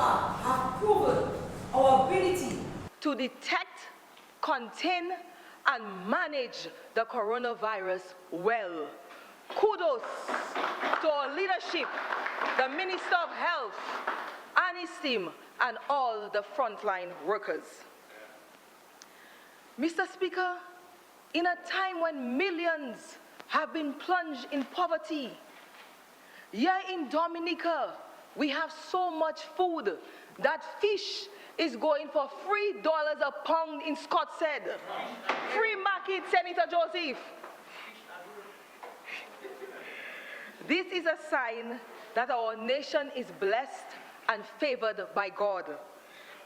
far have proven our ability to detect, contain, and manage the coronavirus well. Kudos to our leadership, the Minister of Health, and his team, and all the frontline workers. Mr. Speaker, in a time when millions have been plunged in poverty, here in Dominica, we have so much food that fish is going for $3 a pound in Scott's Head. Free market, Senator Joseph. This is a sign that our nation is blessed and favored by God.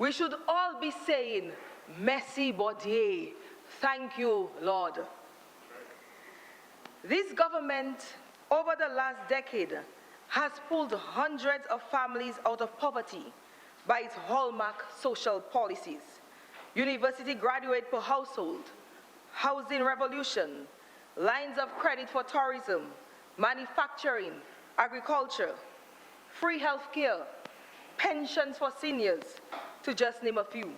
We should all be saying, Merci Bodier, thank you, Lord. This government, over the last decade, has pulled hundreds of families out of poverty by its hallmark social policies. University graduate per household, housing revolution, lines of credit for tourism, manufacturing, agriculture, free health care, pensions for seniors, to just name a few.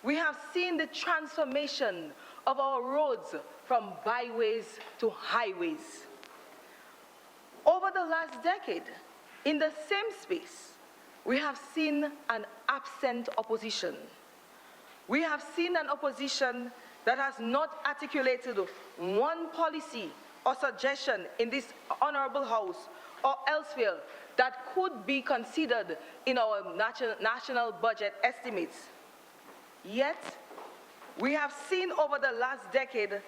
We have seen the transformation of our roads from byways to highways. Over the last decade, in the same space, we have seen an absent opposition. We have seen an opposition that has not articulated one policy or suggestion in this honorable House or elsewhere that could be considered in our national budget estimates. Yet, we have seen over the last decade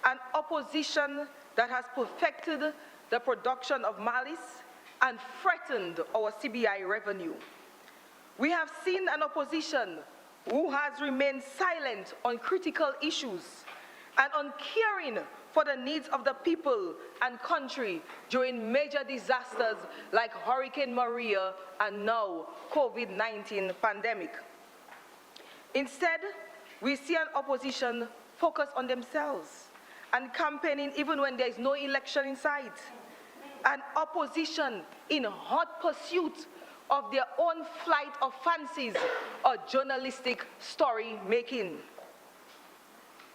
an opposition that has perfected the production of malice and threatened our CBI revenue. We have seen an opposition who has remained silent on critical issues and uncaring for the needs of the people and country during major disasters like Hurricane Maria and now COVID-19 pandemic. Instead, we see an opposition focused on themselves and campaigning even when there is no election in sight. An opposition in hot pursuit of their own flight of fancies or journalistic story making.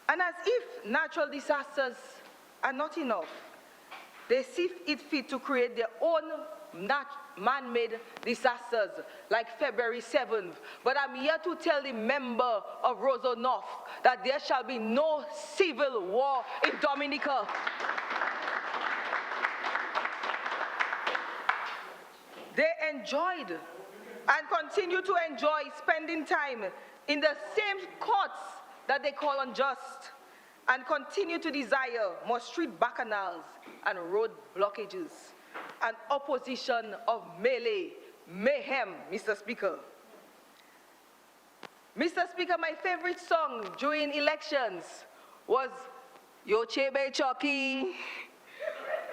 And as if natural disasters are not enough, they see it fit to create their own man-made disasters like February 7th. But I'm here to tell the member of Roseau North that there shall be no civil war in Dominica. They enjoyed and continue to enjoy spending time in the same courts that they call unjust, and continue to desire more street bacchanals and road blockages, an opposition of melee, mayhem, Mr. Speaker. Mr. Speaker, my favorite song during elections was Yo Chebe Chucky,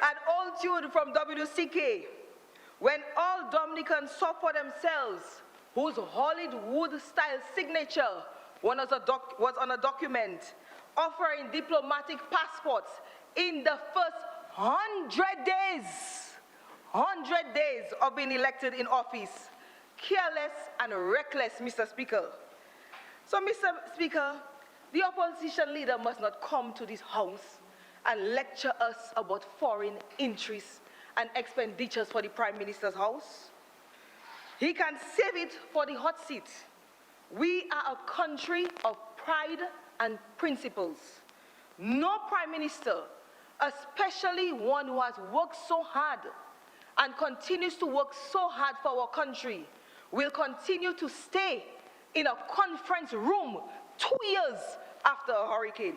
an old tune from WCK, when all Dominicans saw for themselves whose Hollywood-style signature was on a document offering diplomatic passports in the first 100 days of being elected in office. Careless and reckless, Mr. Speaker. So, Mr. Speaker, the opposition leader must not come to this House and lecture us about foreign interests and expenditures for the Prime Minister's house. He can save it for the hot seat. We are a country of pride and principles. No Prime Minister, especially one who has worked so hard and continues to work so hard for our country, will continue to stay in a conference room 2 years after a hurricane.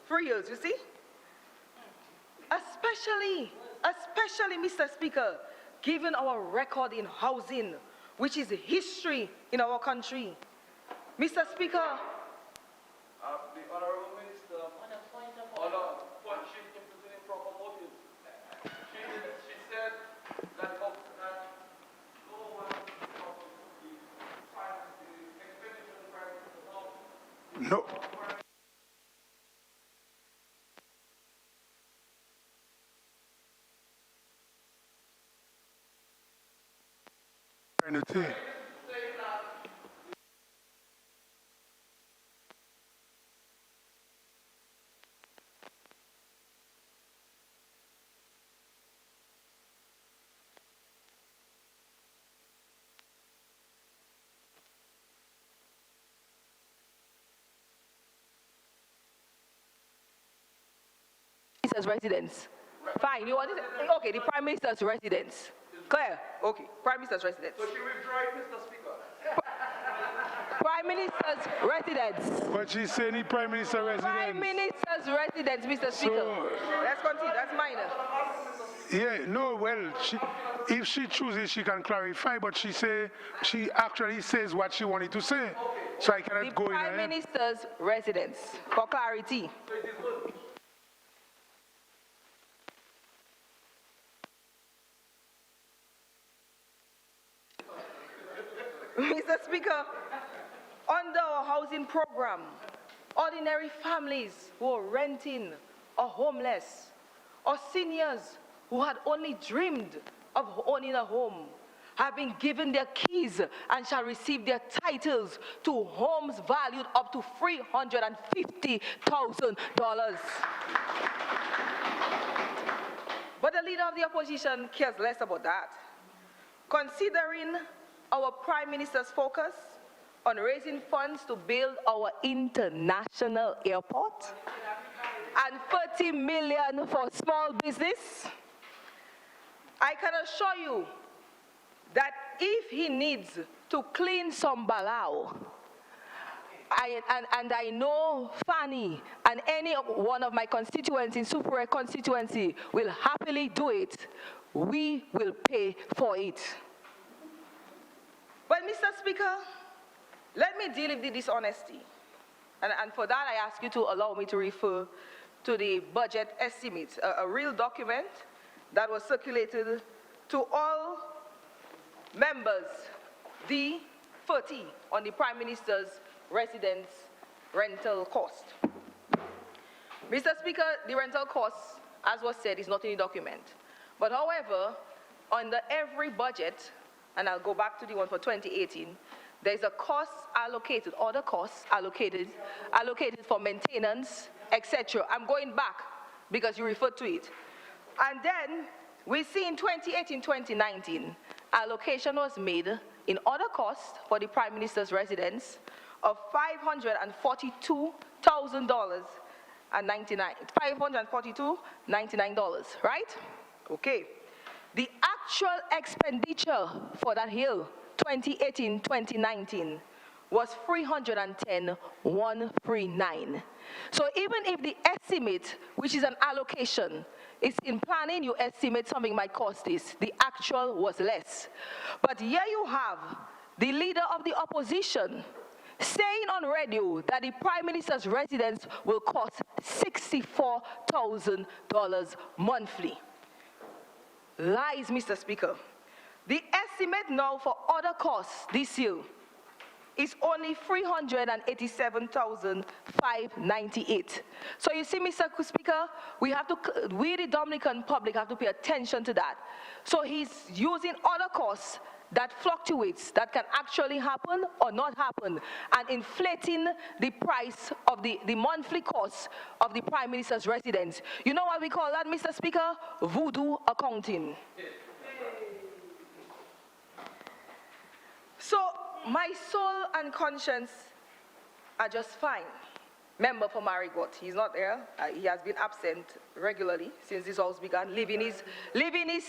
3 years, you see? Especially, Mr. Speaker, given our record in housing, which is history in our country. Mr. Speaker, the Honorable Minister, on a point she representing proper motive. She said that no one finance the expenditure of the Prime Minister's house. No. trying to say. Minister's residence. Fine, you want it? Okay, the Prime Minister's residence. Clear? Okay, Prime Minister's residence. So she withdrew it, Mr. Speaker. Prime Minister's residence. But she's saying the Prime Minister residence. Prime Minister's residence, Mr. Speaker. So, Let's continue, that's minor. yeah, no, well, if she chooses, she can clarify, but she actually says what she wanted to say. So I cannot The go in Prime ahead. Minister's residence, for clarity. Mr. Speaker, under our housing program, ordinary families who are renting or homeless, or seniors who had only dreamed of owning a home, have been given their keys and shall receive their titles to homes valued up to $350,000. But the leader of the opposition cares less about that. Considering our Prime Minister's focus on raising funds to build our international airport and $30 million for small business, I can assure you that if he needs to clean some balau, and I know Fanny and any one of my constituents in Soufriere constituency will happily do it, we will pay for it. But Mr. Speaker, let me deal with the dishonesty. And for that, I ask you to allow me to refer to the budget estimates, a real document that was circulated to all members, the 30 on the Prime Minister's residence rental cost. Mr. Speaker, the rental cost, as was said, is not in the document. But however, under every budget, and I'll go back to the one for 2018, there's a cost allocated, other costs allocated for maintenance, etc. I'm going back because you referred to it. And then we see in 2018-2019, allocation was made in other costs for the Prime Minister's residence of $542.99, right? Okay. The actual expenditure for that hill, 2018-2019, was $310,139. So even if the estimate, which is an allocation, is in planning, you estimate something might cost this, the actual was less. But here you have the leader of the opposition saying on radio that the Prime Minister's residence will cost $64,000 monthly. Lies, Mr. Speaker. The estimate now for other costs this year is only $387,598. So you see, Mr. Speaker, we, the Dominican public, have to pay attention to that. So he's using other costs that fluctuates, that can actually happen or not happen, and inflating the price of the monthly cost of the Prime Minister's residence. You know what we call that, Mr. Speaker? Voodoo accounting. So my soul and conscience are just fine. Member for Marigot, he's not there. He has been absent regularly since this house began, leaving his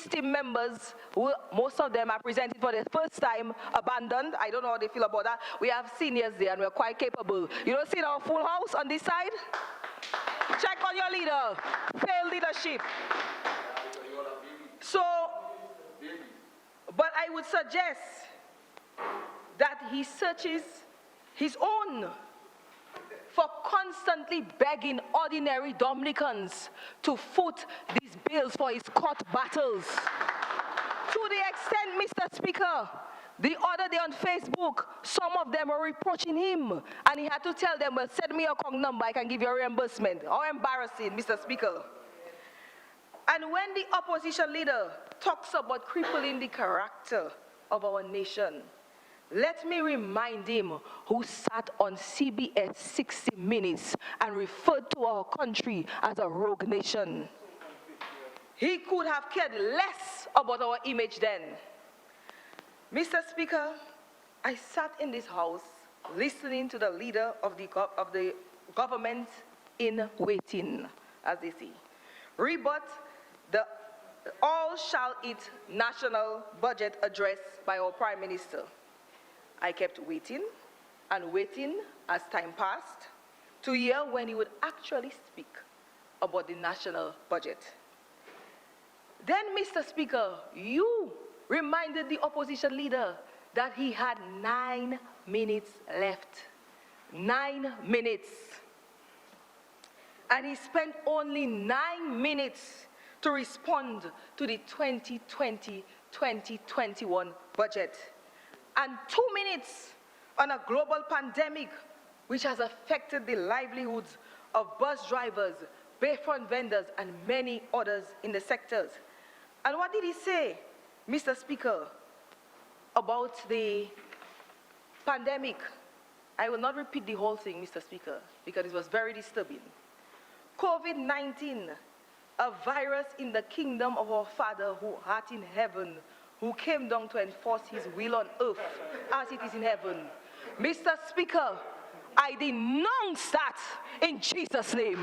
team members, who most of them are presented for the first time, abandoned. I don't know how they feel about that. We have seniors there and we're quite capable. You don't see our full house on this side? Check on your leader. Failed leadership. So, but I would suggest that he searches his own for constantly begging ordinary Dominicans to foot these bills for his court battles. To the extent, Mr. Speaker, the other day on Facebook, some of them were reproaching him, and he had to tell them, well, send me your account number, I can give you a reimbursement. How embarrassing, Mr. Speaker. And when the opposition leader talks about crippling the character of our nation. Let me remind him who sat on CBS 60 Minutes and referred to our country as a rogue nation. He could have cared less about our image then. Mr. Speaker, I sat in this house listening to the leader of the government in waiting, as they say, rebut the all shall eat national budget address by our Prime Minister. I kept waiting and waiting as time passed to hear when he would actually speak about the national budget. Then, Mr. Speaker, you reminded the opposition leader that he had 9 minutes left. 9 minutes. And he spent only 9 minutes to respond to the 2020-2021 budget. And 2 minutes on a global pandemic which has affected the livelihoods of bus drivers, bayfront vendors, and many others in the sectors. And what did he say, Mr. Speaker, about the pandemic? I will not repeat the whole thing, Mr. Speaker, because it was very disturbing. COVID-19, a virus in the kingdom of our Father who art in heaven, who came down to enforce his will on earth as it is in heaven. Mr. Speaker, I denounce that in Jesus' name.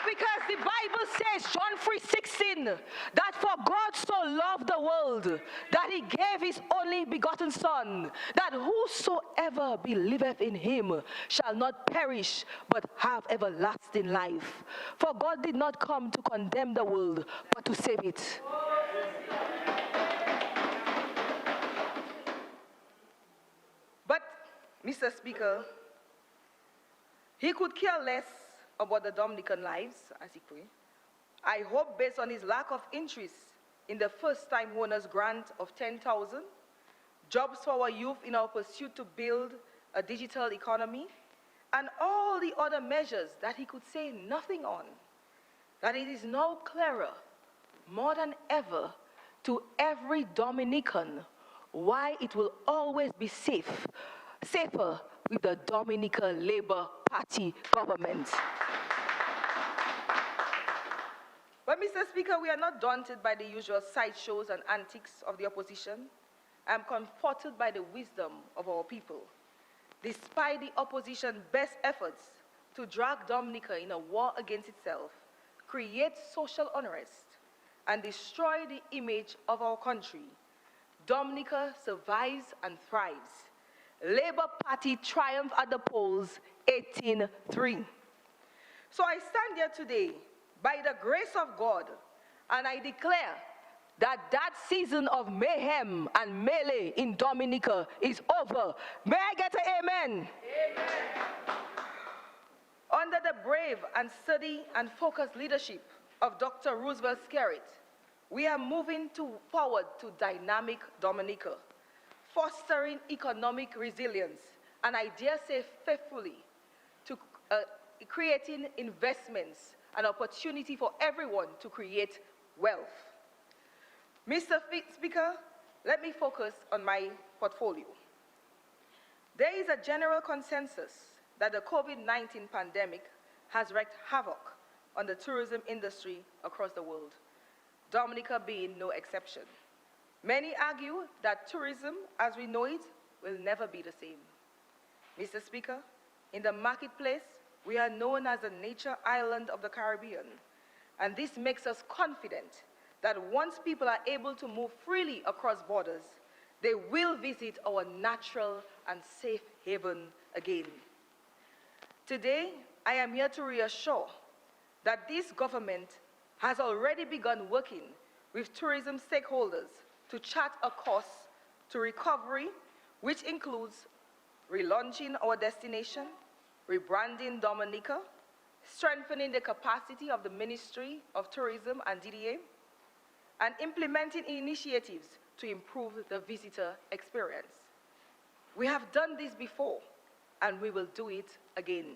Because the Bible says, John 3:16, that for God so loved the world, that he gave his only begotten Son, that whosoever believeth in him shall not perish, but have everlasting life. For God did not come to condemn the world, but to save it. But, Mr. Speaker, he could care less about the Dominican lives, as he put. I hope, based on his lack of interest in the first-time owners grant of 10,000, jobs for our youth in our pursuit to build a digital economy, and all the other measures that he could say nothing on, that it is now clearer, more than ever, to every Dominican why it will always be safer with the Dominican Labour Party government. But, Mr. Speaker, we are not daunted by the usual sideshows and antics of the opposition. I am comforted by the wisdom of our people. Despite the opposition's best efforts to drag Dominica in a war against itself, create social unrest, and destroy the image of our country, Dominica survives and thrives. Labour Party triumph at the polls, 18-3. So I stand here today by the grace of God, and I declare that season of mayhem and melee in Dominica is over. May I get an amen? Amen. Under the brave and steady and focused leadership of Dr. Roosevelt Skerrit, we are moving forward to dynamic Dominica, fostering economic resilience, and I dare say faithfully, to creating investments and opportunity for everyone to create wealth. Mr. Speaker, let me focus on my portfolio. There is a general consensus that the COVID-19 pandemic has wreaked havoc on the tourism industry across the world, Dominica being no exception. Many argue that tourism, as we know it, will never be the same. Mr. Speaker, in the marketplace, we are known as the nature island of the Caribbean, and this makes us confident that once people are able to move freely across borders, they will visit our natural and safe haven again. Today, I am here to reassure that this government has already begun working with tourism stakeholders to chart a course to recovery, which includes relaunching our destination, rebranding Dominica, strengthening the capacity of the Ministry of Tourism and DDA, and implementing initiatives to improve the visitor experience. We have done this before, and we will do it again.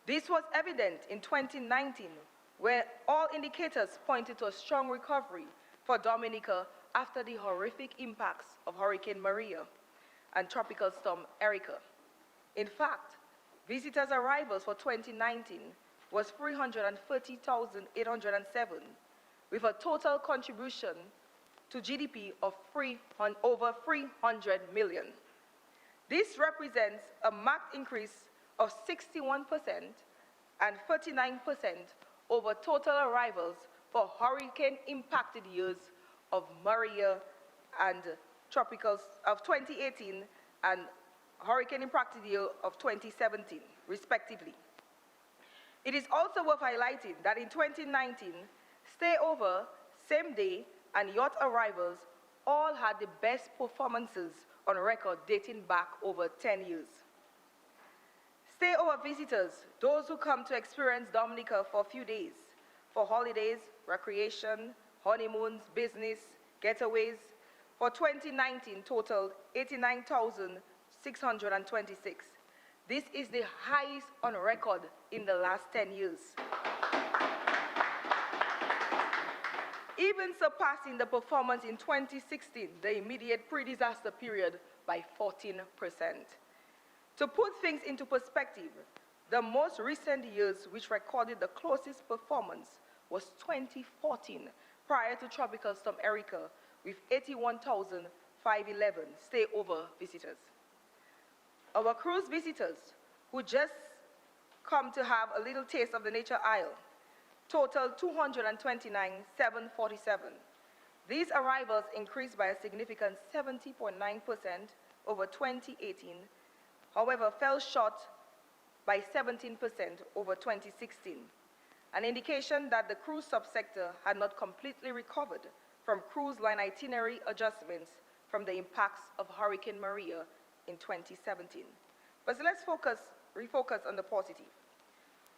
This was evident in 2019, where all indicators pointed to a strong recovery for Dominica after the horrific impacts of Hurricane Maria and Tropical Storm Erica. In fact, visitors' arrivals for 2019 was 330,807, with a total contribution to GDP of over 300 million. This represents a marked increase of 61% and 39% over total arrivals for hurricane-impacted years of Maria and of 2018 and hurricane-impacted year of 2017, respectively. It is also worth highlighting that in 2019, stayover, same-day, and yacht arrivals all had the best performances on record dating back over 10 years. Stayover visitors, those who come to experience Dominica for a few days, for holidays, recreation, honeymoons, business, getaways, for 2019 totaled 89,626. This is the highest on record in the last 10 years. Even surpassing the performance in 2016, the immediate pre-disaster period, by 14%. To put things into perspective, the most recent years which recorded the closest performance was 2014, prior to Tropical Storm Erica, with 81,511 stayover visitors. Our cruise visitors, who just come to have a little taste of the nature isle, totaled 229,747. These arrivals increased by a significant 70.9% over 2018, however, fell short by 17% over 2016, an indication that the cruise subsector had not completely recovered from cruise line itinerary adjustments from the impacts of Hurricane Maria in 2017. But let's refocus on the positive.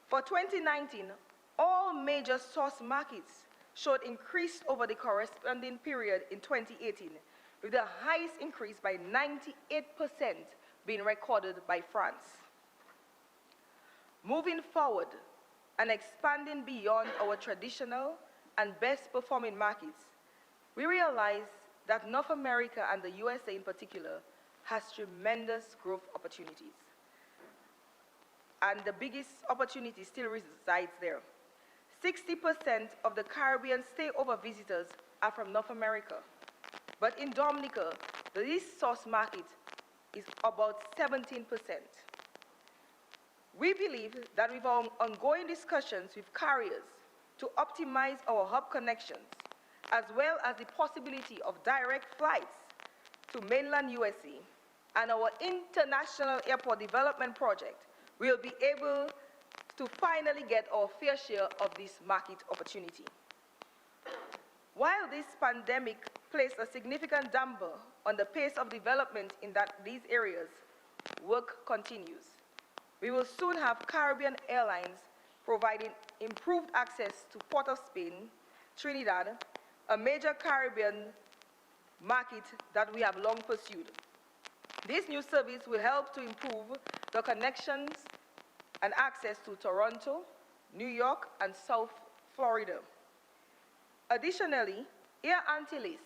For 2019, all major source markets showed increase over the corresponding period in 2018, with the highest increase by 98% being recorded by France. Moving forward and expanding beyond our traditional and best performing markets, we realize that North America and the USA in particular has tremendous growth opportunities. And the biggest opportunity still resides there. 60% of the Caribbean stayover visitors are from North America. But in Dominica, this source market is about 17%. We believe that with our ongoing discussions with carriers to optimize our hub connections, as well as the possibility of direct flights to mainland USA and our international airport development project, we'll be able to finally get our fair share of this market opportunity. While this pandemic placed a significant damper on the pace of development in these areas, work continues. We will soon have Caribbean Airlines providing improved access to Port of Spain, Trinidad, a major Caribbean market that we have long pursued. This new service will help to improve the connections and access to Toronto, New York, and South Florida. Additionally, Air Antilles,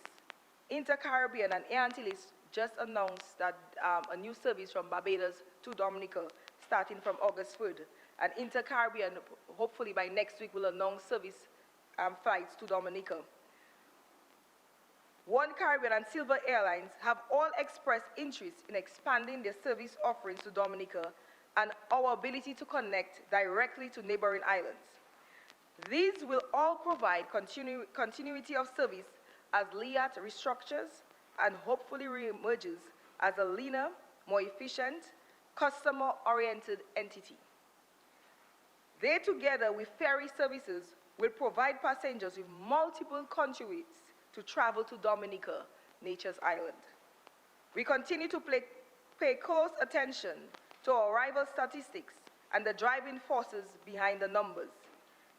Inter-Caribbean, and Air Antilles just announced that a new service from Barbados to Dominica starting from August 3rd. And Inter-Caribbean, hopefully by next week, will announce service flights to Dominica. One Caribbean and Silver Airlines have all expressed interest in expanding their service offerings to Dominica and our ability to connect directly to neighboring islands. These will all provide continuity of service as LIAT restructures and hopefully reemerges as a leaner, more efficient, customer-oriented entity. They, together with ferry services, will provide passengers with multiple conduits to travel to Dominica, nature's island. We continue to pay close attention to our arrival statistics and the driving forces behind the numbers.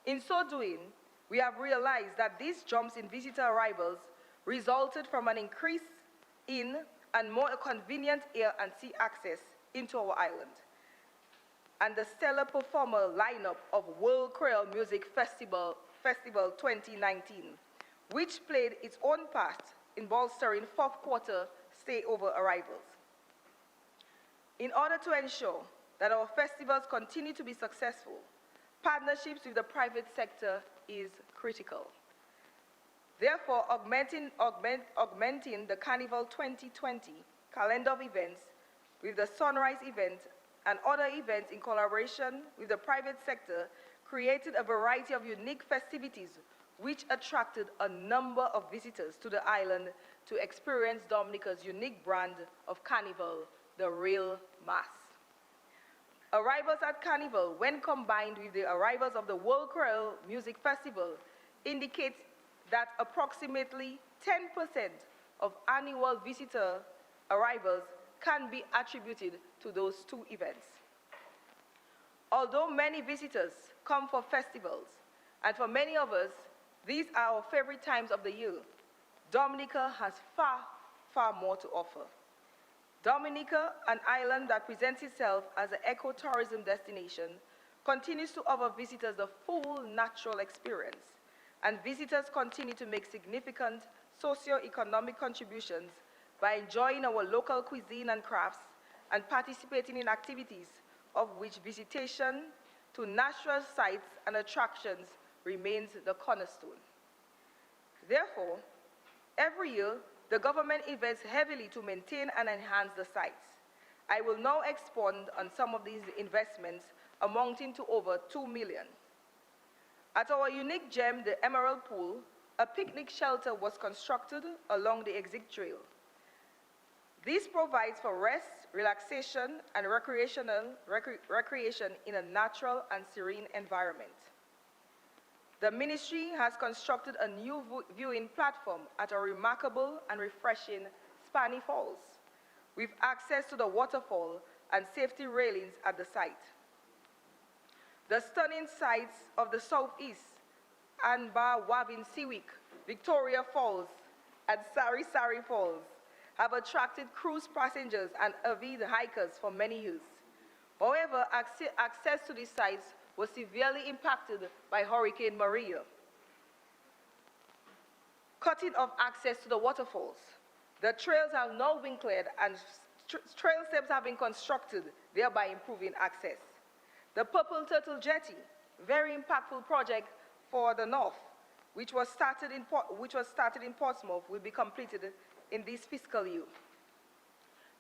In so doing, we have realized that these jumps in visitor arrivals resulted from an increase in and more convenient air and sea access into our island, and the stellar performer lineup of World Creole Music Festival 2019, which played its own part in bolstering fourth quarter stayover arrivals. In order to ensure that our festivals continue to be successful, partnerships with the private sector is critical. Therefore, augmenting the Carnival 2020 calendar of events with the Sunrise event and other events in collaboration with the private sector created a variety of unique festivities which attracted a number of visitors to the island to experience Dominica's unique brand of Carnival, the real mass. Arrivals at Carnival, when combined with the arrivals of the World Creole Music Festival, indicates that approximately 10% of annual visitor arrivals can be attributed to those two events. Although many visitors come for festivals, and for many of us, these are our favorite times of the year, Dominica has far, far more to offer. Dominica, an island that presents itself as an ecotourism destination, continues to offer visitors the full natural experience, and visitors continue to make significant socio-economic contributions by enjoying our local cuisine and crafts and participating in activities of which visitation to natural sites and attractions remains the cornerstone. Therefore, every year, the government invests heavily to maintain and enhance the sites. I will now expound on some of these investments amounting to over $2 million. At our unique gem, the Emerald Pool, a picnic shelter was constructed along the exit trail. This provides for rest, relaxation, and recreation in a natural and serene environment. The ministry has constructed a new viewing platform at a remarkable and refreshing Spani Falls, with access to the waterfall and safety railings at the site. The stunning sights of the southeast, Anbar Wabin Siwik, Victoria Falls, and Sari Sari Falls, have attracted cruise passengers and avid hikers for many years. However, access to these sites was severely impacted by Hurricane Maria, cutting off access to the waterfalls. The trails have now been cleared and trail steps have been constructed, thereby improving access. The Purple Turtle Jetty, very impactful project for the North, which was started in Portsmouth, will be completed in this fiscal year.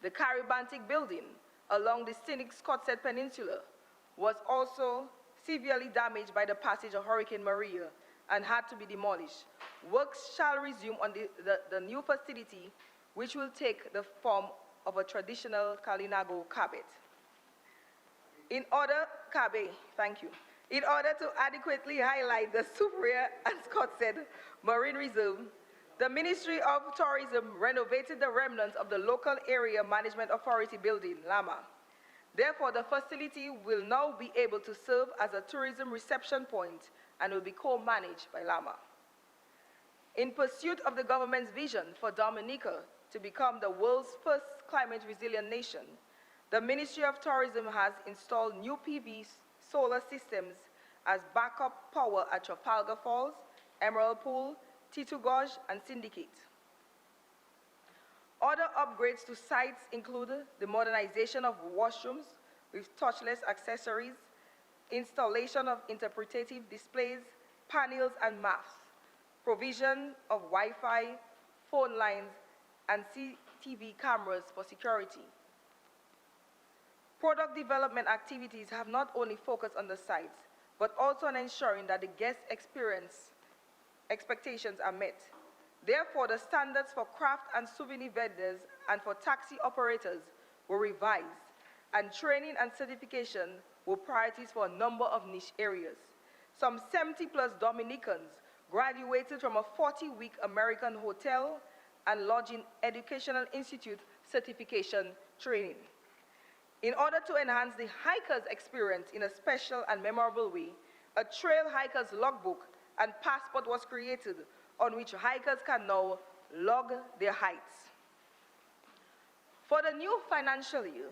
The Caribantic building along the scenic Scottshead Peninsula was also severely damaged by the passage of Hurricane Maria and had to be demolished. Works shall resume on the new facility, which will take the form of a traditional Kalinago cabet. In order to adequately highlight the Soufriere and Scottshead Marine Reserve, the Ministry of Tourism renovated the remnants of the Local Area Management Authority building, LAMA. Therefore, the facility will now be able to serve as a tourism reception point and will be co-managed by LAMA. In pursuit of the government's vision for Dominica to become the world's first climate resilient nation, the Ministry of Tourism has installed new PV solar systems as backup power at Trafalgar Falls, Emerald Pool, Titu Gorge, and Syndicate. Other upgrades to sites include the modernization of washrooms with touchless accessories, installation of interpretative displays, panels, and maps, provision of Wi-Fi, phone lines, and CCTV cameras for security. Product development activities have not only focused on the sites, but also on ensuring that the guest experience expectations are met. Therefore, the standards for craft and souvenir vendors and for taxi operators were revised, and training and certification were priorities for a number of niche areas. Some 70+ Dominicans graduated from a 40-week American Hotel and Lodging Educational Institute certification training. In order to enhance the hiker's experience in a special and memorable way, a trail hiker's logbook and passport was created on which hikers can now log their hikes. For the new financial year,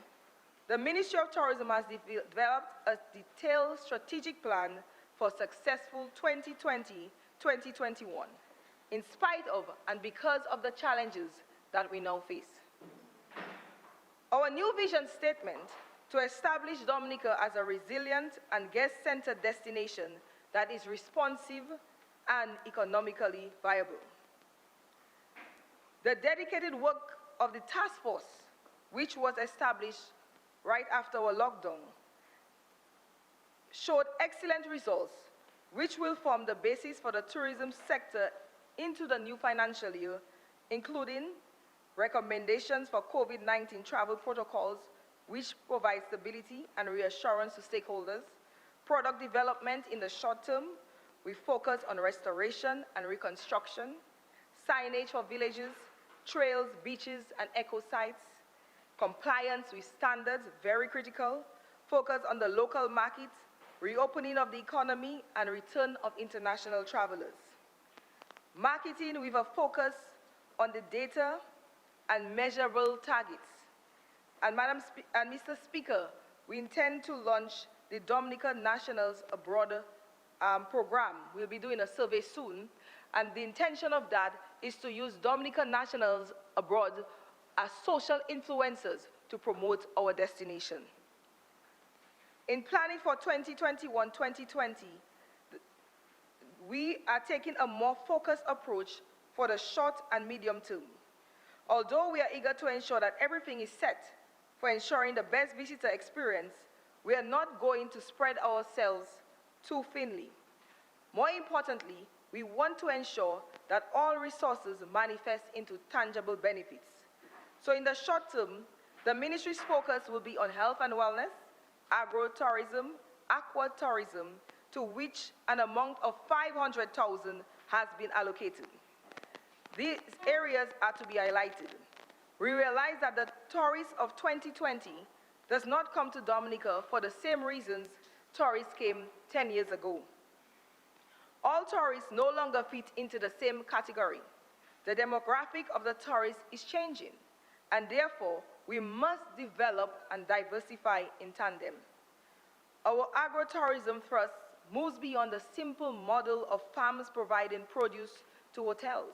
the Ministry of Tourism has developed a detailed strategic plan for successful 2020-2021. in spite of and because of the challenges that we now face. Our new vision statement to establish Dominica as a resilient and guest-centered destination that is responsive and economically viable. The dedicated work of the task force, which was established right after our lockdown, showed excellent results, which will form the basis for the tourism sector into the new financial year, including recommendations for COVID-19 travel protocols, which provide stability and reassurance to stakeholders, product development in the short term, we focus on restoration and reconstruction, signage for villages, trails, beaches, and eco sites, compliance with standards, very critical, focus on the local market, reopening of the economy, and return of international travelers. Marketing with a focus on the data and measurable targets. And Mr. Speaker, we intend to launch the Dominica Nationals Abroad program. We'll be doing a survey soon, and the intention of that is to use Dominica Nationals Abroad as social influencers to promote our destination. In planning for 2021-2020, we are taking a more focused approach for the short and medium term. Although we are eager to ensure that everything is set for ensuring the best visitor experience, we are not going to spread ourselves too thinly. More importantly, we want to ensure that all resources manifest into tangible benefits. So in the short term, the ministry's focus will be on health and wellness, agro-tourism, aqua-tourism, to which an amount of 500,000 has been allocated. These areas are to be highlighted. We realize that the tourists of 2020 does not come to Dominica for the same reasons tourists came 10 years ago. All tourists no longer fit into the same category. The demographic of the tourists is changing, and therefore, we must develop and diversify in tandem. Our agro-tourism thrust moves beyond the simple model of farms providing produce to hotels,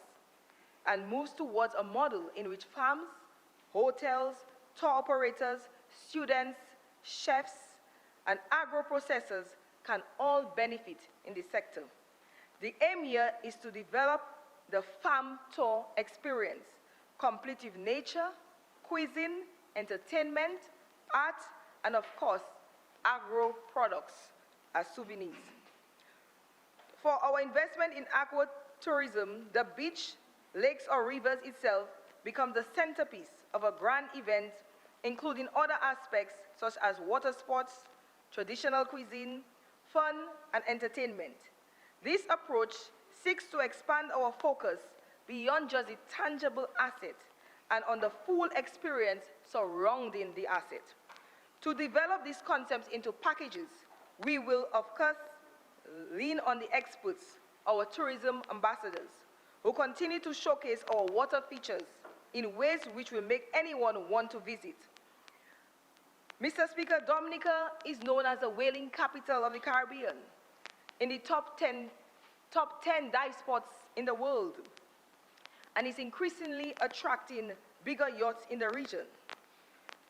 and moves towards a model in which farms, hotels, tour operators, students, chefs, and agro-processors can all benefit in the sector. The aim here is to develop the farm tour experience, complete with nature, cuisine, entertainment, art, and of course, agro products as souvenirs. For our investment in aqua tourism, the beach, lakes, or rivers itself becomes the centerpiece of a grand event, including other aspects such as water sports, traditional cuisine, fun, and entertainment. This approach seeks to expand our focus beyond just the tangible asset and on the full experience surrounding the asset. To develop these concepts into packages, we will, of course, lean on the experts, our tourism ambassadors, who continue to showcase our water features in ways which will make anyone want to visit. Mr. Speaker, Dominica is known as the whaling capital of the Caribbean, in the top 10 dive spots in the world, and is increasingly attracting bigger yachts in the region.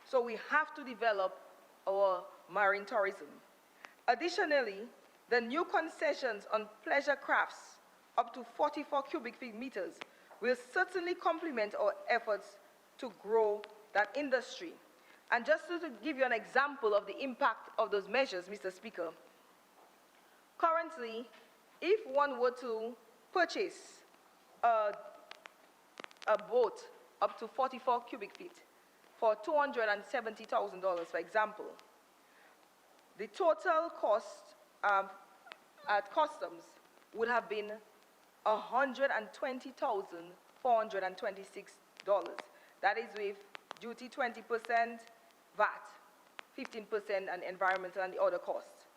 So we have to develop our marine tourism. Additionally, the new concessions on pleasure crafts up to 44 cubic feet meters will certainly complement our efforts to grow that industry. And just to give you an example of the impact of those measures, Mr. Speaker, currently, if one were to purchase a boat up to 44 cubic feet for $270,000, for example, the total cost at customs would have been $120,426. That is with duty 20%, VAT 15%, and environmental and the other costs.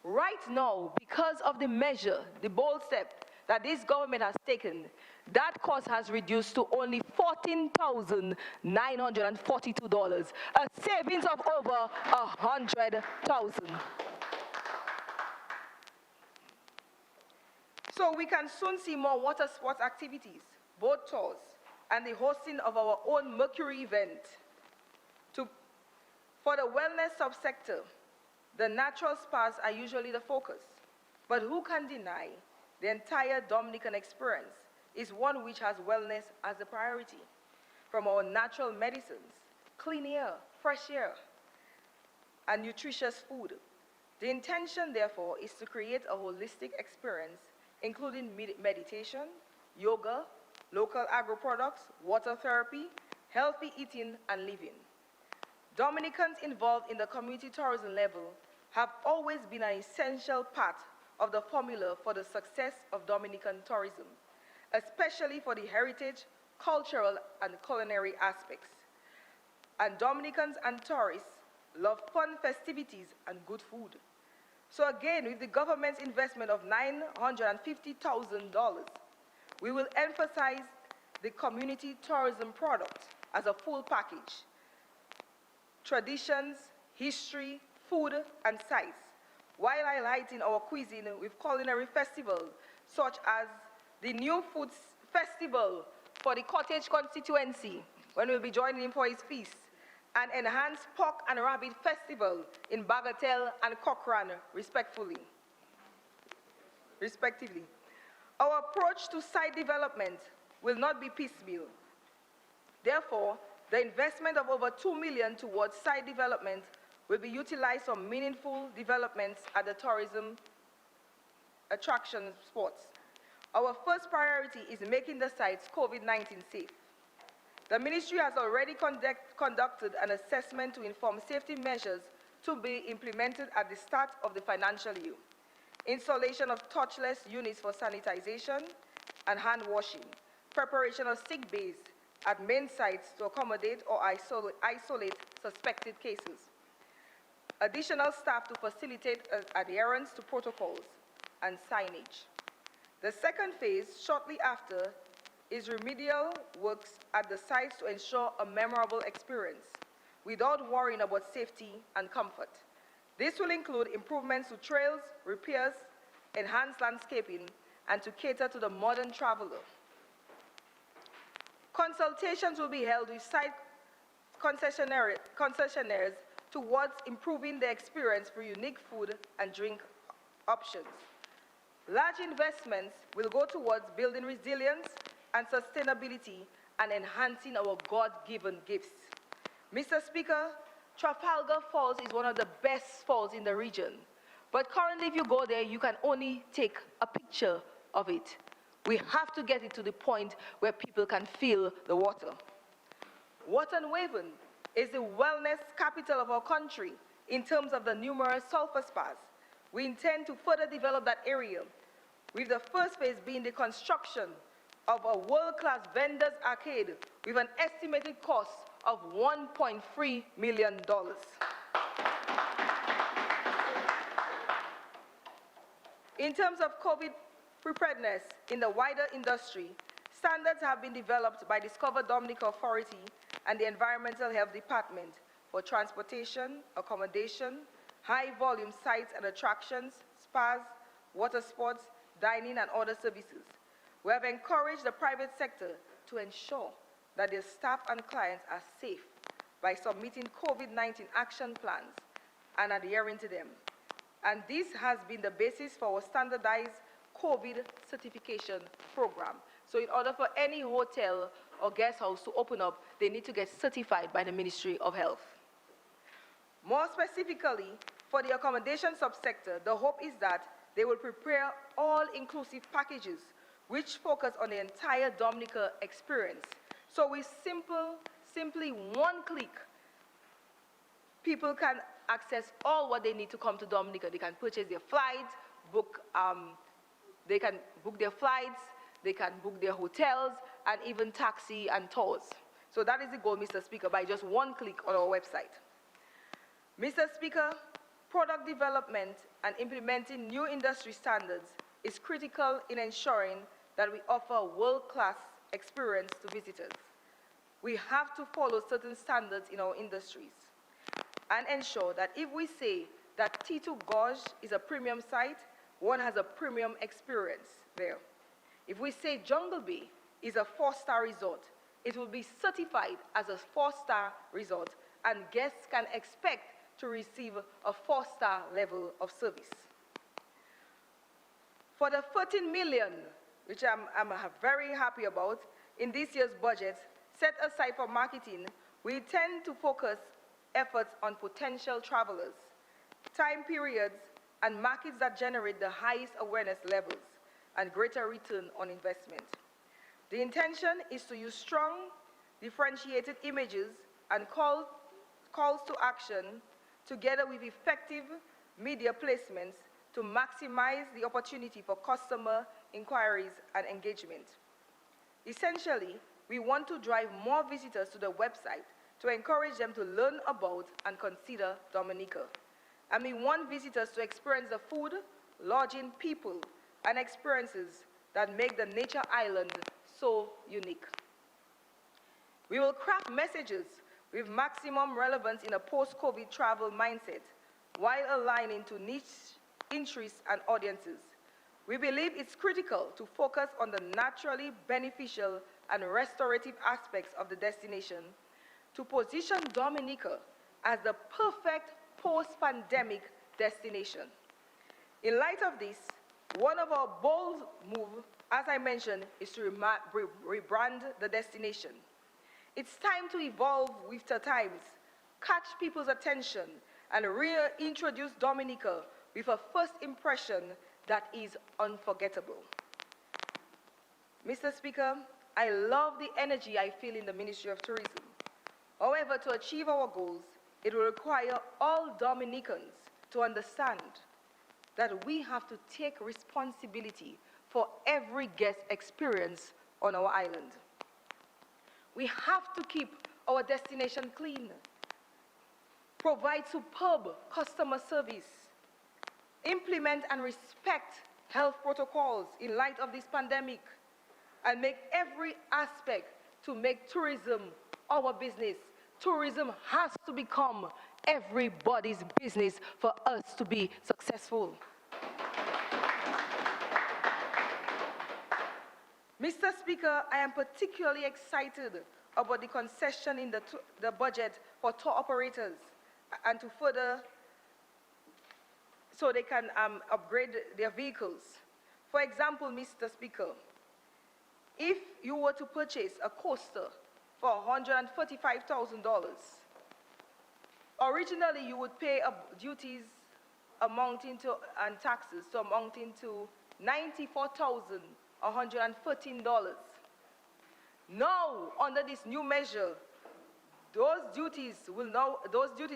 Right now, because of the measure, the bold step that this government has taken, that cost has reduced to only $14,942, a savings of over $100,000. So we can soon see more water sports activities, boat tours, and the hosting of our own Mercury event. For the wellness subsector, the natural spas are usually the focus, but who can deny the entire Dominican experience is one which has wellness as a priority, from our natural medicines, clean air, fresh air, and nutritious food. The intention, therefore, is to create a holistic experience, including meditation, yoga, local agro-products, water therapy, healthy eating and living. Dominicans involved in the community tourism level have always been an essential part of the formula for the success of Dominican tourism, especially for the heritage, cultural, and culinary aspects. And Dominicans and tourists love fun festivities and good food. So again, with the government's investment of $950,000, we will emphasize the community tourism product as a full package. Traditions, history, food, and sites, while highlighting our cuisine with culinary festivals such as the New Foods Festival for the Cottage Constituency, when we'll be joining him for his feast, and enhanced Pork and Rabbit Festival in Bagatelle and Cochrane, respectively. Our approach to site development will not be piecemeal. Therefore, the investment of over $2 million towards site development will be utilized for meaningful developments at the tourism attraction spots. Our first priority is making the sites COVID-19 safe. The ministry has already conducted an assessment to inform safety measures to be implemented at the start of the financial year. Installation of touchless units for sanitization and hand washing, preparation of sick bays at main sites to accommodate or isolate suspected cases, additional staff to facilitate adherence to protocols, and signage. The second phase, shortly after, is remedial works at the sites to ensure a memorable experience without worrying about safety and comfort. This will include improvements to trails, repairs, enhanced landscaping, and to cater to the modern traveler. Consultations will be held with site concessionaires towards improving the experience for unique food and drink options. Large investments will go towards building resilience and sustainability and enhancing our God-given gifts. Mr. Speaker, Trafalgar Falls is one of the best falls in the region, but currently if you go there, you can only take a picture of it. We have to get it to the point where people can feel the water. Waterhaven is the wellness capital of our country in terms of the numerous sulfur spas. We intend to further develop that area, with the first phase being the construction of a world-class vendors arcade with an estimated cost of $1.3 million. In terms of COVID preparedness in the wider industry, standards have been developed by Discover Dominica Authority and the Environmental Health Department for transportation, accommodation, high-volume sites and attractions, spas, water sports, dining, and other services. We have encouraged the private sector to ensure that their staff and clients are safe by submitting COVID-19 action plans and adhering to them. And this has been the basis for our standardized COVID certification program. So in order for any hotel or guest house to open up, they need to get certified by the Ministry of Health. More specifically, for the accommodation subsector, the hope is that they will prepare all-inclusive packages which focus on the entire Dominica experience. So with simply one click, people can access all what they need to come to Dominica. They can purchase their flights, they can book their flights, they can book their hotels, and even taxi and tours. So that is the goal, Mr. Speaker, by just one click on our website. Mr. Speaker, product development and implementing new industry standards is critical in ensuring that we offer a world-class experience to visitors. We have to follow certain standards in our industries and ensure that if we say that T2 Gorge is a premium site, one has a premium experience there. If we say Jungle Bay is a 4-star resort, it will be certified as a 4-star resort, and guests can expect to receive a 4-star level of service. For the 14 million, which I'm very happy about, in this year's budget, set aside for marketing, we tend to focus efforts on potential travelers, time periods, and markets that generate the highest awareness levels and greater return on investment. The intention is to use strong, differentiated images and calls to action together with effective media placements to maximize the opportunity for customer inquiries and engagement. Essentially, we want to drive more visitors to the website to encourage them to learn about and consider Dominica. And we want visitors to experience the food, lodging, people, and experiences that make the nature island so unique. We will craft messages with maximum relevance in a post-COVID travel mindset while aligning to niche interests and audiences. We believe it's critical to focus on the naturally beneficial and restorative aspects of the destination to position Dominica as the perfect post-pandemic destination. In light of this, one of our bold moves, as I mentioned, is to rebrand the destination. It's time to evolve with the times, catch people's attention, and reintroduce Dominica with a first impression that is unforgettable. Mr. Speaker, I love the energy I feel in the Ministry of Tourism. However, to achieve our goals, it will require all Dominicans to understand that we have to take responsibility for every guest experience on our island. We have to keep our destination clean, provide superb customer service, implement and respect health protocols in light of this pandemic, and make every aspect to make tourism our business. Tourism has to become everybody's business for us to be successful. Mr. Speaker, I am particularly excited about the concession in the budget for tour operators and to further so they can upgrade their vehicles. For example, Mr. Speaker, if you were to purchase a coaster for $145,000, originally you would pay duties amounting to and taxes amounting to $94,113. Now, under this new measure, those duties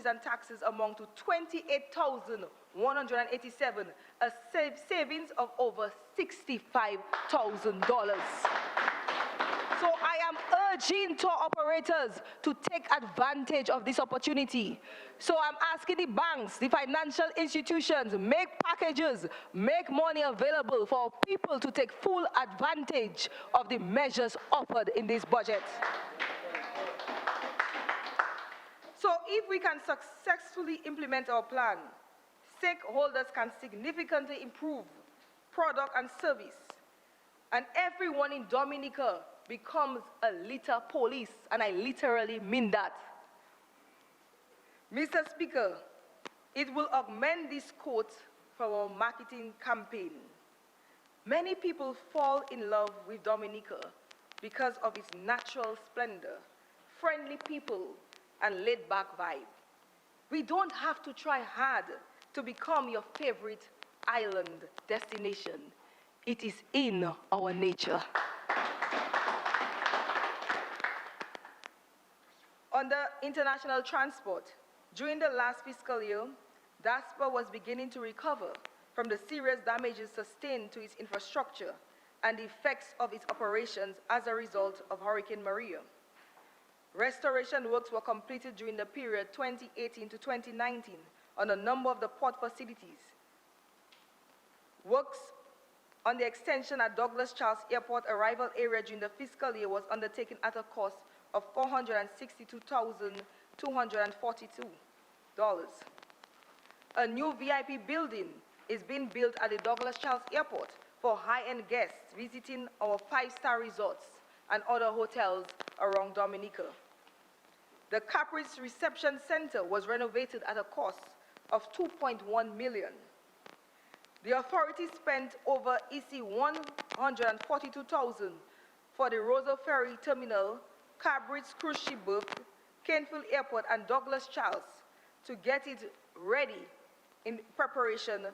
and taxes amount to $28,187, a savings of over $65,000. So I am urging tour operators to take advantage of this opportunity. So I'm asking the banks, the financial institutions, make packages, make money available for people to take full advantage of the measures offered in this budget. So if we can successfully implement our plan, stakeholders can significantly improve product and service, and everyone in Dominica becomes a litter police, and I literally mean that. Mr. Speaker, it will augment this quote for our marketing campaign. Many people fall in love with Dominica because of its natural splendor, friendly people, and laid-back vibe. We don't have to try hard to become your favorite island destination. It is in our nature. Under international transport, during the last fiscal year, DASPA was beginning to recover from the serious damages sustained to its infrastructure and the effects of its operations as a result of Hurricane Maria. Restoration works were completed during the period 2018 to 2019 on a number of the port facilities. Works on the extension at Douglas Charles Airport arrival area during the fiscal year was undertaken at a cost of $462,242. A new VIP building is being built at the Douglas Charles Airport for high-end guests visiting our 5-star resorts and other hotels around Dominica. The Capri's Reception Center was renovated at a cost of $2.1 million. The authority spent over EC $142,000 for the Rosa Ferry Terminal, Cabri's Cruise Ship Berth, Canfield Airport, and Douglas Charles to get it ready in preparation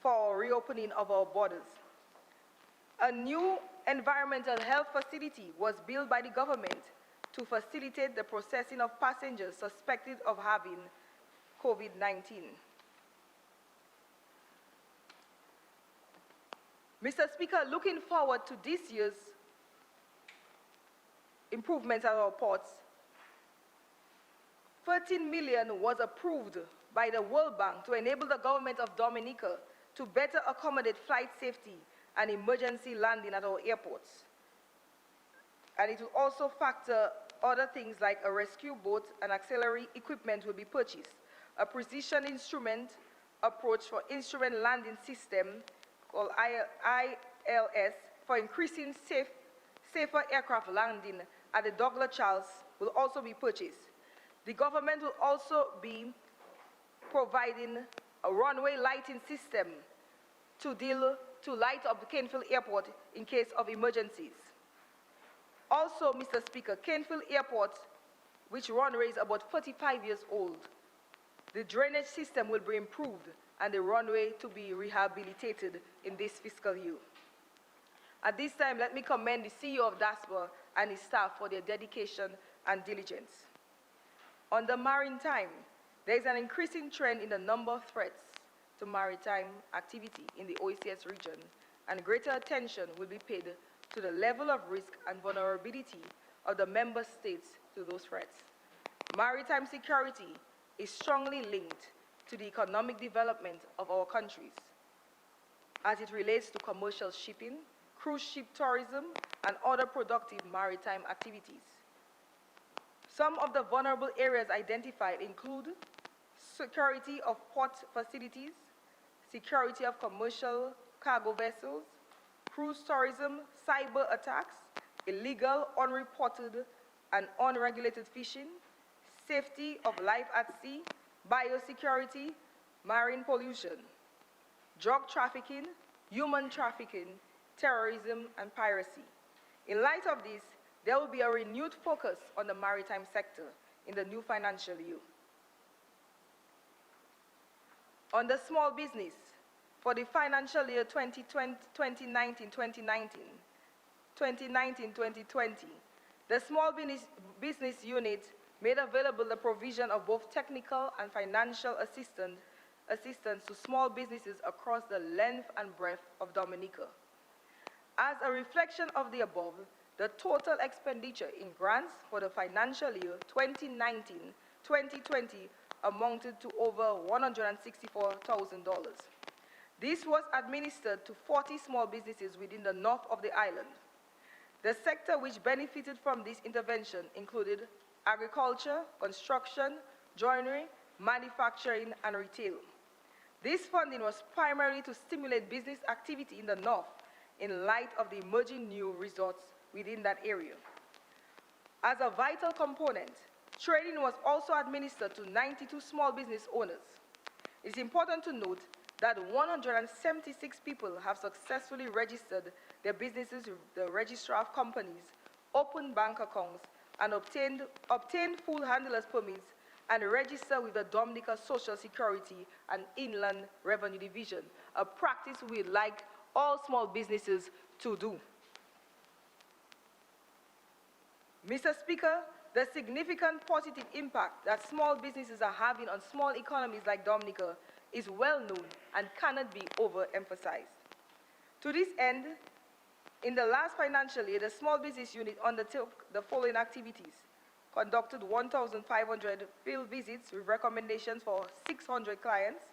for reopening of our borders. A new environmental health facility was built by the government to facilitate the processing of passengers suspected of having COVID-19. Mr. Speaker, looking forward to this year's improvements at our ports, $13 million was approved by the World Bank to enable the government of Dominica to better accommodate flight safety and emergency landing at our airports. And it will also factor other things like a rescue boat and auxiliary equipment will be purchased, a precision instrument approach for instrument landing system called ILS for increasing safer aircraft landing at the Douglas Charles will also be purchased. The government will also be providing a runway lighting system to light up the Canfield Airport in case of emergencies. Also, Mr. Speaker, Canfield Airport, which runway is about 45 years old, the drainage system will be improved and the runway to be rehabilitated in this fiscal year. At this time, let me commend the CEO of DASPA and his staff for their dedication and diligence. On the maritime, there is an increasing trend in the number of threats to maritime activity in the OECS region, and greater attention will be paid to the level of risk and vulnerability of the member states to those threats. Maritime security is strongly linked to the economic development of our countries as it relates to commercial shipping, cruise ship tourism, and other productive maritime activities. Some of the vulnerable areas identified include security of port facilities, security of commercial cargo vessels, cruise tourism, cyber attacks, illegal, unreported, and unregulated fishing, safety of life at sea, biosecurity, marine pollution, drug trafficking, human trafficking, terrorism, and piracy. In light of this, there will be a renewed focus on the maritime sector in the new financial year. On the small business, for the financial year 2019-2020, the small business unit made available the provision of both technical and financial assistance to small businesses across the length and breadth of Dominica. As a reflection of the above, the total expenditure in grants for the financial year 2019-2020 amounted to over $164,000. This was administered to 40 small businesses within the north of the island. The sector which benefited from this intervention included agriculture, construction, joinery, manufacturing, and retail. This funding was primarily to stimulate business activity in the north in light of the emerging new resorts within that area. As a vital component, training was also administered to 92 small business owners. It's important to note that 176 people have successfully registered their businesses with the Registrar of Companies, opened bank accounts, and obtained full handlers permits and registered with the Dominica Social Security and Inland Revenue Division, a practice we'd like all small businesses to do. Mr. Speaker, the significant positive impact that small businesses are having on small economies like Dominica is well known and cannot be overemphasized. To this end, in the last financial year, the small business unit undertook the following activities: conducted 1,500 field visits with recommendations for 600 clients,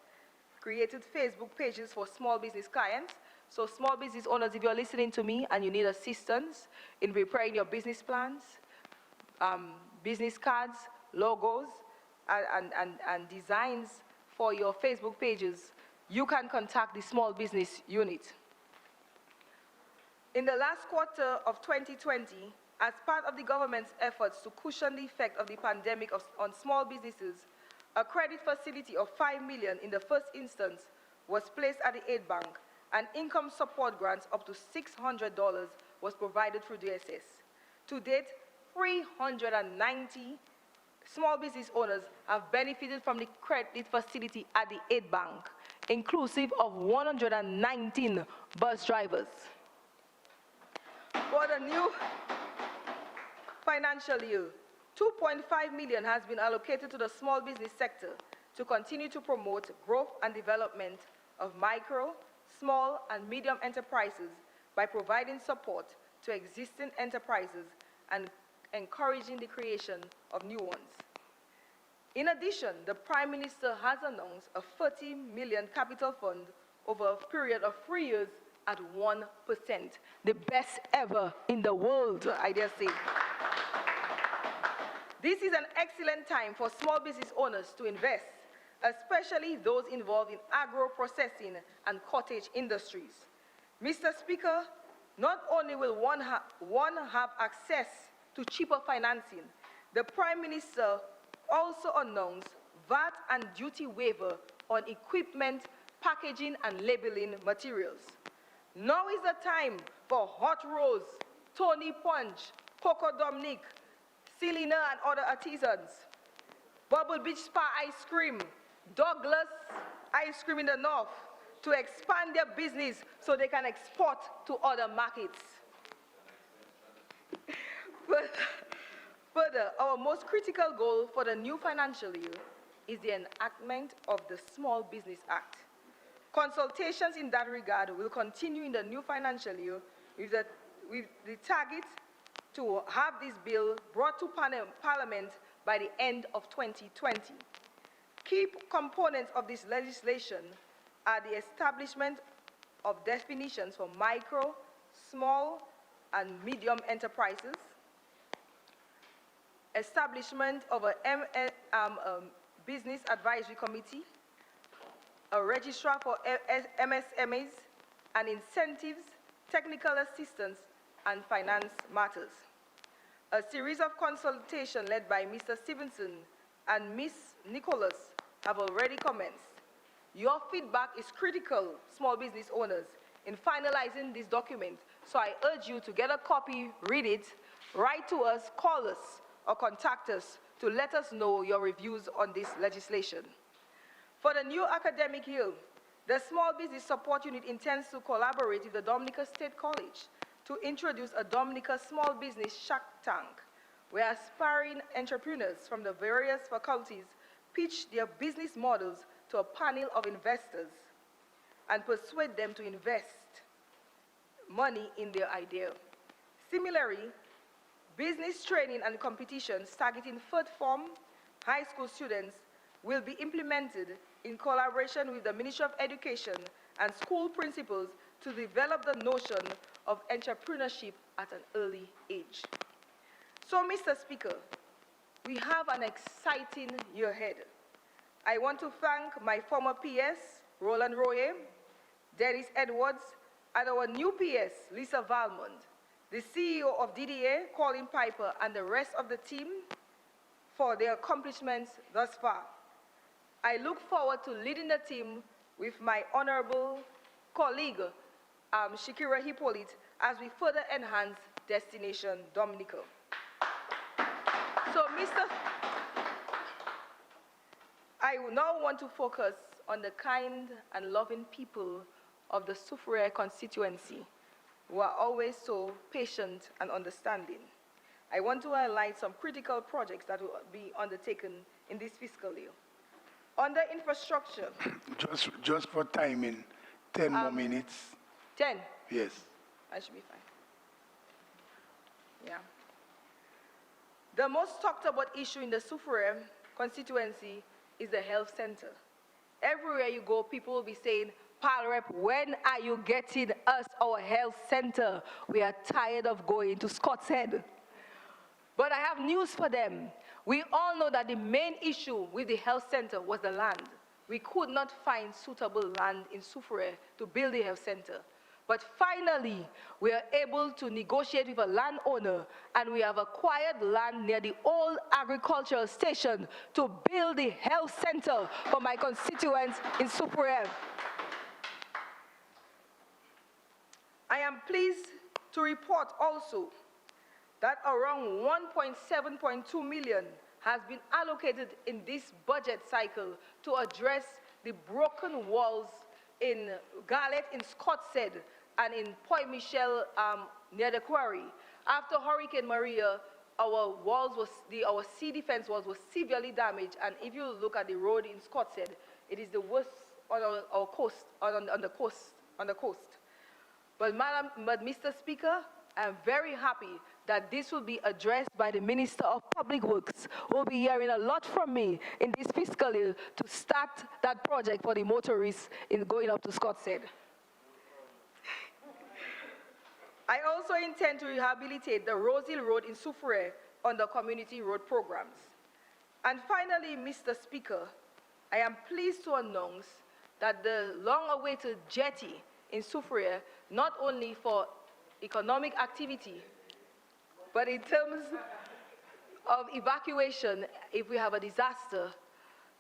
created Facebook pages for small business clients. So small business owners, if you're listening to me and you need assistance in preparing your business plans, business cards, logos, and designs for your Facebook pages, you can contact the small business unit. In the last quarter of 2020, as part of the government's efforts to cushion the effect of the pandemic on small businesses, a credit facility of $5 million in the first instance was placed at the aid bank, and income support grants up to $600 was provided through DSS. To date, 390 small business owners have benefited from the credit facility at the aid bank, inclusive of 119 bus drivers. For the new financial year, $2.5 million has been allocated to the small business sector to continue to promote growth and development of micro, small, and medium enterprises by providing support to existing enterprises and encouraging the creation of new ones. In addition, the Prime Minister has announced a $30 million capital fund over a period of 3 years at 1%, the best ever in the world, I dare say. This is an excellent time for small business owners to invest, especially those involved in agro-processing and cottage industries. Mr. Speaker, not only will one have access to cheaper financing, the Prime Minister also announced VAT and duty waiver on equipment, packaging, and labeling materials. Now is the time for Hot Rose, Tony Punch, Coco Dominic, Selena and other artisans, Bubble Beach Spa Ice Cream, Douglas Ice Cream in the North, to expand their business so they can export to other markets. Further, our most critical goal for the new financial year is the enactment of the Small Business Act. Consultations in that regard will continue in the new financial year with the target to have this bill brought to Parliament by the end of 2020. Key components of this legislation are the establishment of definitions for micro, small, and medium enterprises, establishment of a business advisory committee, a registrar for MSMEs, and incentives, technical assistance, and finance matters. A series of consultations led by Mr. Stevenson and Ms. Nicholas have already commenced. Your feedback is critical, small business owners, in finalizing this document, so I urge you to get a copy, read it, write to us, call us, or contact us to let us know your reviews on this legislation. For the new academic year, the Small Business Support Unit intends to collaborate with the Dominica State College to introduce a Dominica Small Business Shark Tank, where aspiring entrepreneurs from the various faculties pitch their business models to a panel of investors and persuade them to invest money in their idea. Similarly, business training and competitions targeting third form high school students will be implemented in collaboration with the Ministry of Education and school principals to develop the notion of entrepreneurship at an early age. So, Mr. Speaker, we have an exciting year ahead. I want to thank my former PS, Roland Royer, Denise Edwards, and our new PS, Lisa Valmont, the CEO of DDA, Colin Piper, and the rest of the team for their accomplishments thus far. I look forward to leading the team with my honorable colleague, Shakira Hippolyte, as we further enhance Destination Dominica. So, I now want to focus on the kind and loving people of the Soufriere constituency, who are always so patient and understanding. I want to highlight some critical projects that will be undertaken in this fiscal year. Under infrastructure. Just for timing, 10 more minutes. 10? Yes. I should be fine. Yeah. The most talked about issue in the Soufriere constituency is the health center. Everywhere you go, people will be saying, Pal Rep, when are you getting us our health center? We are tired of going to Scott's Head. But I have news for them. We all know that the main issue with the health center was the land. we could not find suitable land in Soufriere to build a health center. But finally, we are able to negotiate with a landowner, and we have acquired land near the old agricultural station to build the health center for my constituents in Soufriere. I am pleased to report also that around 1.7.2 million has been allocated in this budget cycle to address the broken walls in Garlett, in Scottshead, and in Point Michel near the quarry. After Hurricane Maria, our sea defense walls were severely damaged, and if you look at the road in Scottshead, it is the worst on our coast, on the coast. But Mr. Speaker, I'm very happy that this will be addressed by the Minister of Public Works, who will be hearing a lot from me in this fiscal year to start that project for the motorists in going up to Scottshead. I also intend to rehabilitate the Rose Hill Road in Soufriere under community road programs. And finally, Mr. Speaker, I am pleased to announce that the long-awaited jetty in Soufriere, not only for economic activity, but in terms of evacuation, if we have a disaster,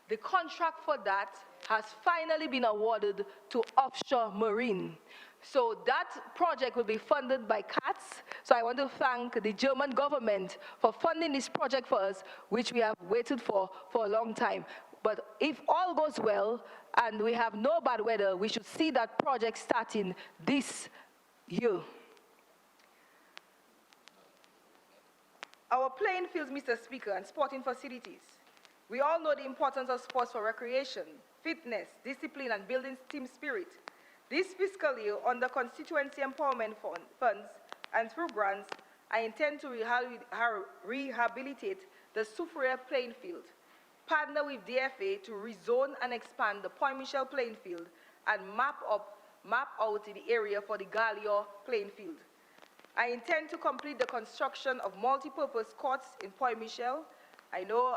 the contract for that has finally been awarded to Offshore Marine. So that project will be funded by CATS. So I want to thank the German government for funding this project for us, which we have waited for a long time. But if all goes well and we have no bad weather, we should see that project starting this year. Our playing fields, Mr. Speaker, and sporting facilities. We all know the importance of sports for recreation, fitness, discipline, and building team spirit. This fiscal year, under Constituency Empowerment Funds and through grants, I intend to rehabilitate the Soufriere playing field, partner with DFA to rezone and expand the Point Michel playing field, and map out the area for the Gallior playing field. I intend to complete the construction of multi-purpose courts in Point Michel. I know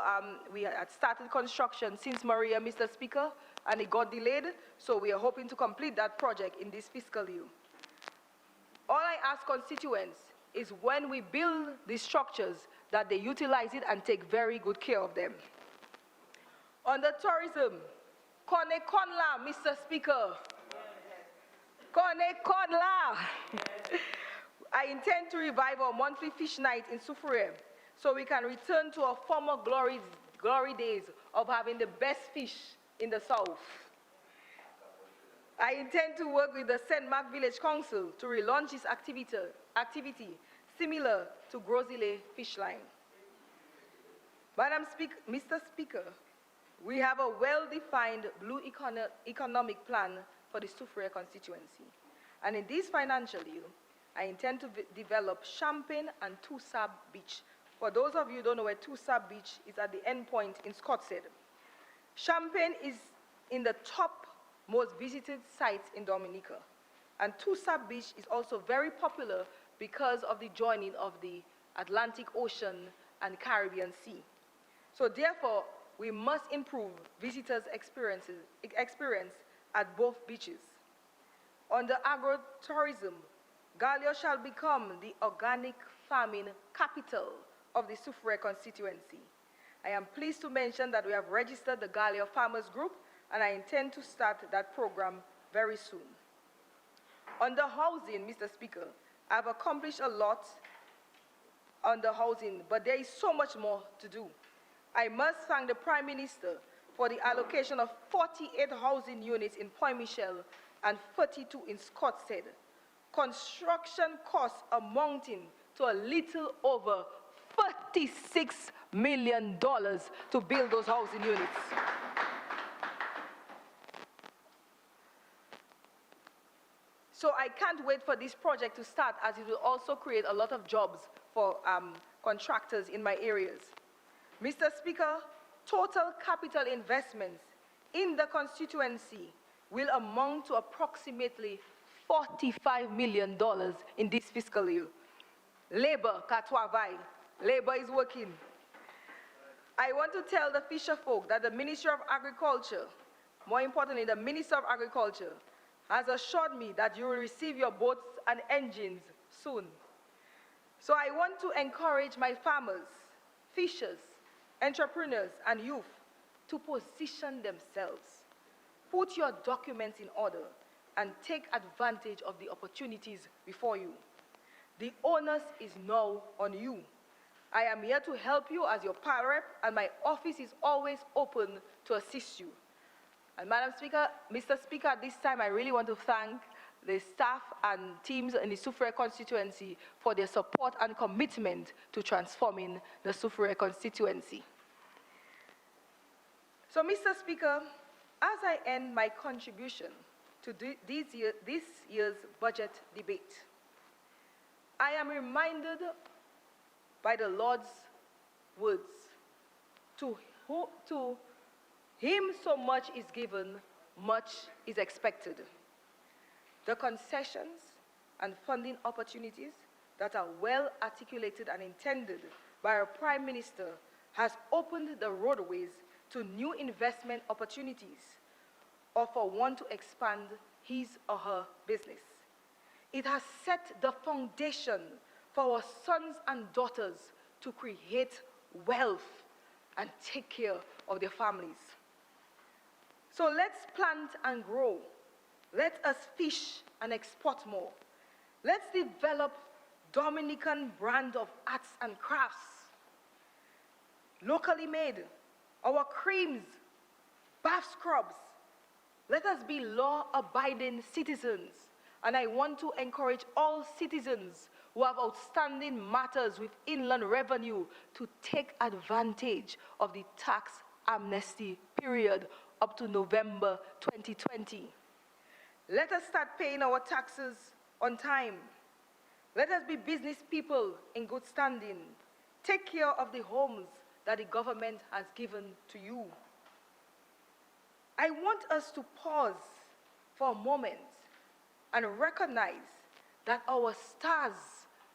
we had started construction since Maria, Mr. Speaker, and it got delayed, so we are hoping to complete that project in this fiscal year. All I ask constituents is when we build these structures that they utilize it and take very good care of them. Under tourism, Kone Konla, Mr. Speaker. Kone Konla. I intend to revive our monthly fish night in Soufriere so we can return to our former glory days of having the best fish in the south. I intend to work with the St. Mark Village Council to relaunch this activity similar to Grosile Fish Line. Mr. Speaker, we have a well-defined blue economic plan for the Soufriere constituency. And in this financial year, I intend to develop Champagne and Toussab Beach. For those of you who don't know where Toussab Beach is, at the end point in Scottshead. Champagne is in the top most visited sites in Dominica. And Toussab Beach is also very popular because of the joining of the Atlantic Ocean and Caribbean Sea. So therefore, we must improve visitors' experience at both beaches. Under agro-tourism, Gallior shall become the organic farming capital of the Soufriere constituency. I am pleased to mention that we have registered the Gallior Farmers Group, and I intend to start that program very soon. Under housing, Mr. Speaker, I've accomplished a lot under housing, but there is so much more to do. I must thank the Prime Minister for the allocation of 48 housing units in Point Michel and 32 in Scottshead. Construction costs amounting to a little over $36 million to build those housing units. So I can't wait for this project to start, as it will also create a lot of jobs for contractors in my areas. Mr. Speaker, total capital investments in the constituency will amount to approximately $45 million in this fiscal year. Labor, Katwavai, labor is working. I want to tell the fisher folk that the Ministry of Agriculture more importantly, the Minister of Agriculture, has assured me that you will receive your boats and engines soon. So I want to encourage my farmers, fishers, entrepreneurs, and youth to position themselves. Put your documents in order and take advantage of the opportunities before you. The onus is now on you. I am here to help you as your power rep, and my office is always open to assist you. And Madam Speaker, Mr. Speaker, at this time I really want to thank the staff and teams in the Soufriere constituency for their support and commitment to transforming the Soufriere constituency. So, Mr. Speaker, as I end my contribution to this year's budget debate, I am reminded by the Lord's words, to him so much is given, much is expected. The concessions and funding opportunities that are well articulated and intended by our Prime Minister has opened the roadways to new investment opportunities or for one to expand his or her business. It has set the foundation for our sons and daughters to create wealth and take care of their families. So let's plant and grow. Let us fish and export more. Let's develop Dominican brand of arts and crafts. Locally made, our creams, bath scrubs. Let us be law-abiding citizens. And I want to encourage all citizens who have outstanding matters with inland revenue to take advantage of the tax amnesty period up to November 2020. Let us start paying our taxes on time. Let us be business people in good standing. Take care of the homes that the government has given to you. I want us to pause for a moment and recognize that our stars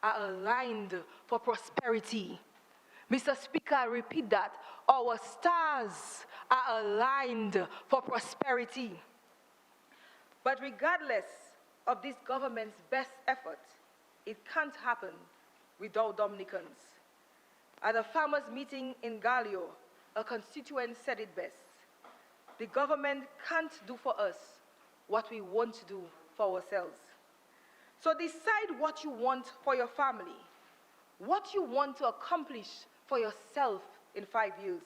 are aligned for prosperity. Mr. Speaker, I repeat that. Our stars are aligned for prosperity. But regardless of this government's best effort, it can't happen without Dominicans. At a farmers' meeting in Gallio, a constituent said it best. The government can't do for us what we want to do for ourselves. So decide what you want for your family, what you want to accomplish for yourself in 5 years,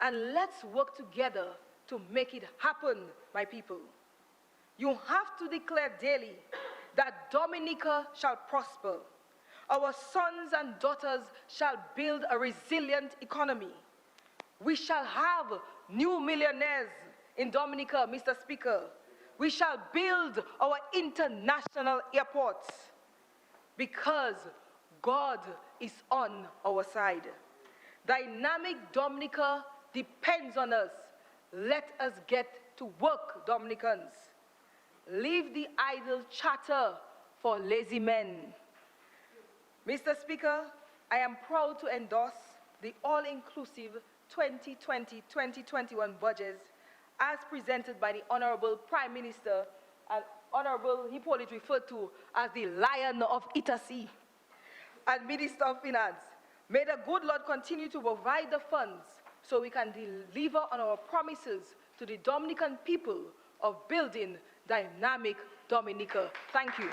and let's work together to make it happen, my people. You have to declare daily that Dominica shall prosper. Our sons and daughters shall build a resilient economy. We shall have new millionaires in Dominica, Mr. Speaker. We shall build our international airports because God is on our side. Dynamic Dominica depends on us. Let us get to work, Dominicans. Leave the idle chatter for lazy men. Mr. Speaker, I am proud to endorse the all-inclusive 2020-2021 budget as presented by the Honorable Prime Minister and Honorable Hippolyte referred to as the Lion of Itasy and Minister of Finance. May the good Lord continue to provide the funds so we can deliver on our promises to the Dominican people of building dynamic Dominica. Thank you.